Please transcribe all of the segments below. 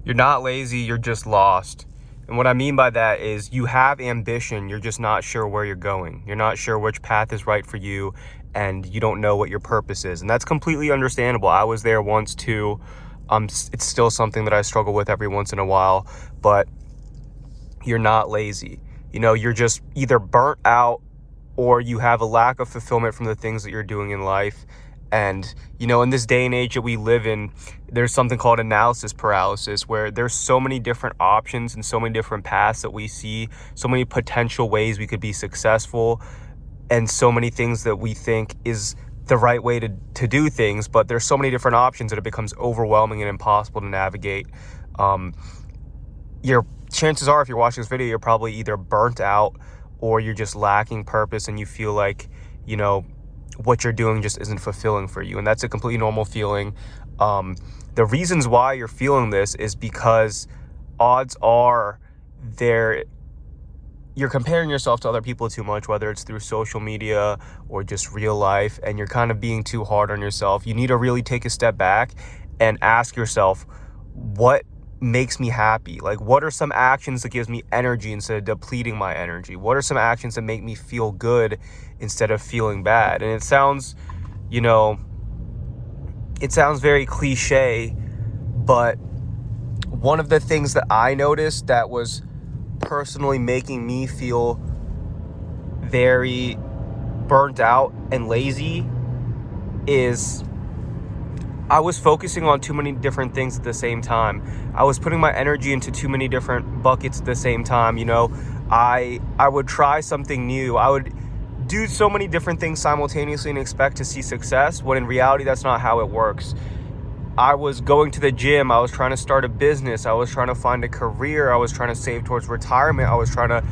You're not lazy, you're just lost. And what I mean by that is you have ambition, you're just not sure where you're going. You're not sure which path is right for you, and you don't know what your purpose is. And that's completely understandable. I was there once too. It's still something that I struggle with every once in a while, but you're not lazy. You're just either burnt out or you have a lack of fulfillment from the things that you're doing in life. And, in this day and age that we live in, there's something called analysis paralysis, where there's so many different options and so many different paths that we see, so many potential ways we could be successful, and so many things that we think is the right way to do things. But there's so many different options that it becomes overwhelming and impossible to navigate. Your chances are, if you're watching this video, you're probably either burnt out or you're just lacking purpose, and you feel like, what you're doing just isn't fulfilling for you. And that's a completely normal feeling. The reasons why you're feeling this is because odds are you're comparing yourself to other people too much, whether it's through social media or just real life, and you're kind of being too hard on yourself. You need to really take a step back and ask yourself, what makes me happy? Like, what are some actions that gives me energy instead of depleting my energy? What are some actions that make me feel good instead of feeling bad? And it sounds very cliche, but one of the things that I noticed that was personally making me feel very burnt out and lazy is I was focusing on too many different things at the same time. I was putting my energy into too many different buckets at the same time. I would try something new. I would do so many different things simultaneously and expect to see success, when in reality, that's not how it works. I was going to the gym. I was trying to start a business. I was trying to find a career. I was trying to save towards retirement. I was trying to,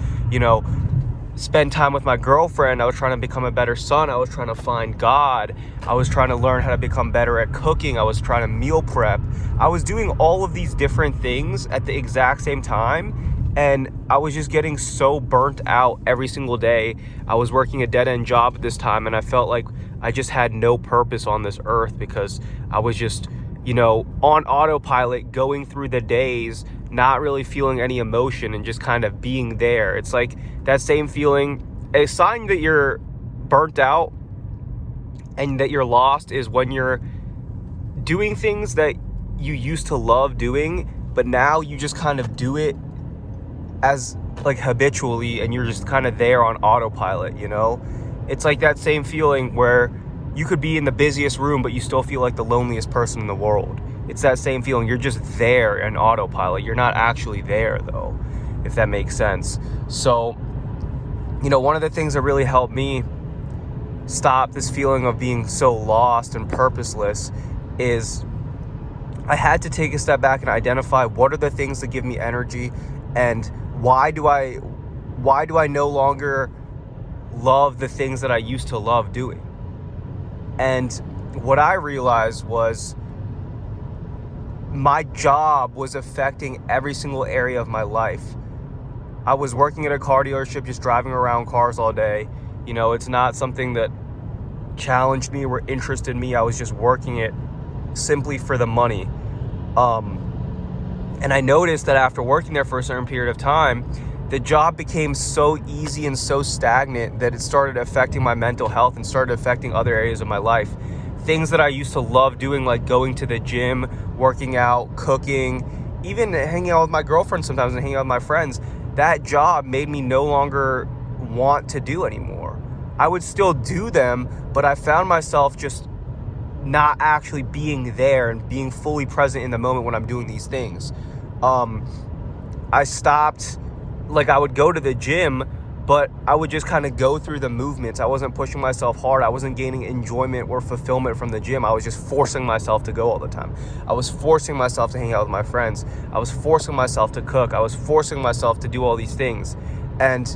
spend time with my girlfriend. I was trying to become a better son. I was trying to find God. I was trying to learn how to become better at cooking. I was trying to meal prep. I was doing all of these different things at the exact same time, and I was just getting so burnt out every single day. I was working a dead-end job at this time, and I felt like I just had no purpose on this earth because I was just, on autopilot, going through the days, not really feeling any emotion and just kind of being there. It's like that same feeling. A sign that you're burnt out and that you're lost is when you're doing things that you used to love doing, but now you just kind of do it as like habitually, and you're just kind of there on autopilot. It's like that same feeling where you could be in the busiest room, but you still feel like the loneliest person in the world. It's that same feeling. You're just there in autopilot. You're not actually there, though, if that makes sense. So, one of the things that really helped me stop this feeling of being so lost and purposeless is I had to take a step back and identify what are the things that give me energy, and why do I no longer love the things that I used to love doing. And what I realized was my job was affecting every single area of my life. I was working at a car dealership, just driving around cars all day. It's not something that challenged me or interested me. I was just working it simply for the money. And I noticed that after working there for a certain period of time, the job became so easy and so stagnant that it started affecting my mental health and started affecting other areas of my life. Things that I used to love doing, like going to the gym, working out, cooking, even hanging out with my girlfriend sometimes and hanging out with my friends, that job made me no longer want to do anymore. I would still do them, but I found myself just not actually being there and being fully present in the moment when I'm doing these things. I stopped. Like, I would go to the gym, but I would just kind of go through the movements. I wasn't pushing myself hard. I wasn't gaining enjoyment or fulfillment from the gym. I was just forcing myself to go all the time. I was forcing myself to hang out with my friends. I was forcing myself to cook. I was forcing myself to do all these things. And,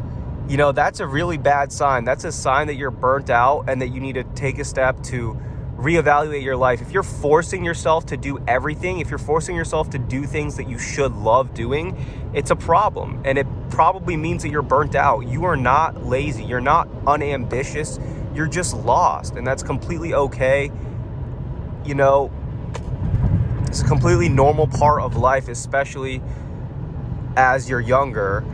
that's a really bad sign. That's a sign that you're burnt out and that you need to take a step to reevaluate your life. If you're forcing yourself to do everything, if you're forcing yourself to do things that you should love doing, it's a problem. And it probably means that you're burnt out. You are not lazy. You're not unambitious. You're just lost. And that's completely okay. It's a completely normal part of life, especially as you're younger.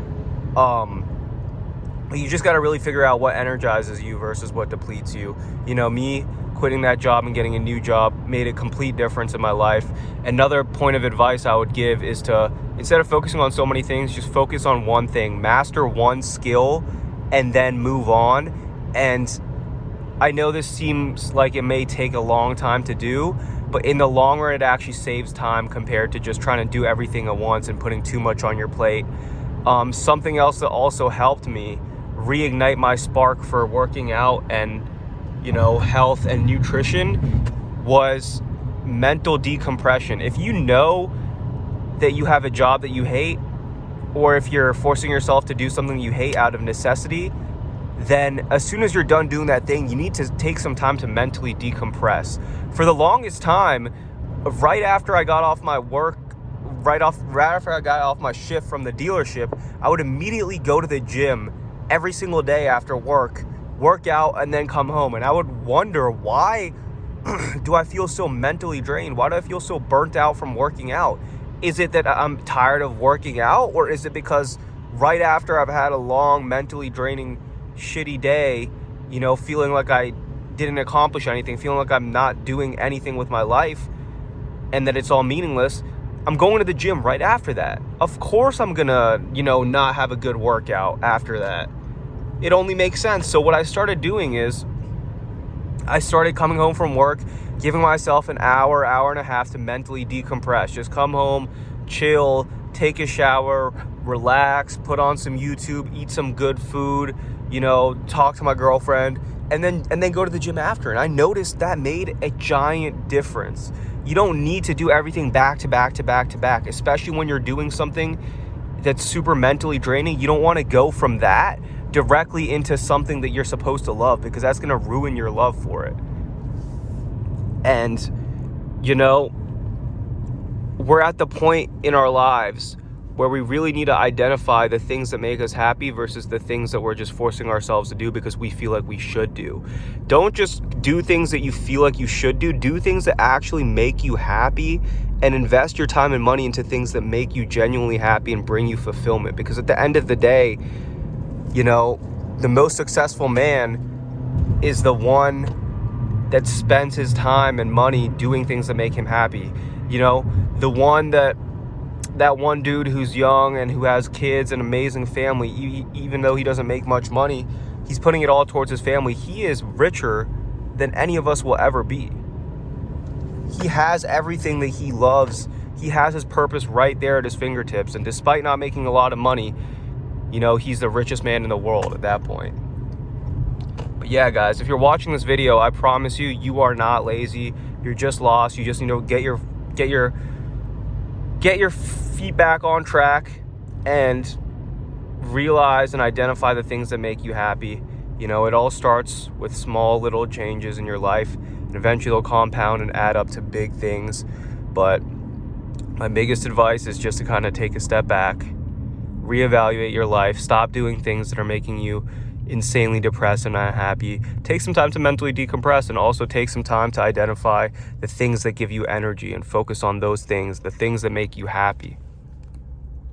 You just got to really figure out what energizes you versus what depletes you. You know, me quitting that job and getting a new job made a complete difference in my life. Another point of advice I would give is to, instead of focusing on so many things, just focus on one thing, master one skill, and then move on. And I know this seems like it may take a long time to do, but in the long run, it actually saves time compared to just trying to do everything at once and putting too much on your plate. Something else that also helped me reignite my spark for working out and, you know, health and nutrition was mental decompression. If you know that you have a job that you hate, or if you're forcing yourself to do something you hate out of necessity, then as soon as you're done doing that thing, you need to take some time to mentally decompress. For the longest time, right after I got off my work, right after I got off my shift from the dealership, I would immediately go to the gym every single day after work out, and then come home. And I would wonder, why do I feel so mentally drained? Why do I feel so burnt out from working out? Is it that I'm tired of working out, or is it because right after I've had a long, mentally draining, shitty day, you know, feeling like I didn't accomplish anything, feeling like I'm not doing anything with my life and that it's all meaningless, I'm going to the gym right after that. Of course I'm gonna, you know, not have a good workout after that. It only makes sense. So what I started doing is I started coming home from work, giving myself an hour and a half to mentally decompress. Just come home, chill, take a shower, relax, put on some YouTube, eat some good food, you know, talk to my girlfriend, and then go to the gym after. And I noticed that made a giant difference. You don't need to do everything back to back to back to back, especially when you're doing something that's super mentally draining. You don't want to go from that directly into something that you're supposed to love, because that's going to ruin your love for it. And, you know, we're at the point in our lives where we really need to identify the things that make us happy versus the things that we're just forcing ourselves to do because we feel like we should do. Don't just do things that you feel like you should do. Do things that actually make you happy, and invest your time and money into things that make you genuinely happy and bring you fulfillment. Because at the end of the day, you know, the most successful man is the one that spends his time and money doing things that make him happy. You know, the one that one dude who's young and who has kids and amazing family, even though he doesn't make much money, he's putting it all towards his family. He is richer than any of us will ever be. He has everything that he loves. He has his purpose right there at his fingertips. And despite not making a lot of money, you know, he's the richest man in the world at that point. But yeah, guys, if you're watching this video, I promise you, you are not lazy. You're just lost. You just need to get your feet back on track and realize and identify the things that make you happy. You know, it all starts with small little changes in your life, and eventually they'll compound and add up to big things. But my biggest advice is just to kind of take a step back, reevaluate your life, stop doing things that are making you insanely depressed and unhappy. Take some time to mentally decompress, and also take some time to identify the things that give you energy and focus on those things, the things that make you happy.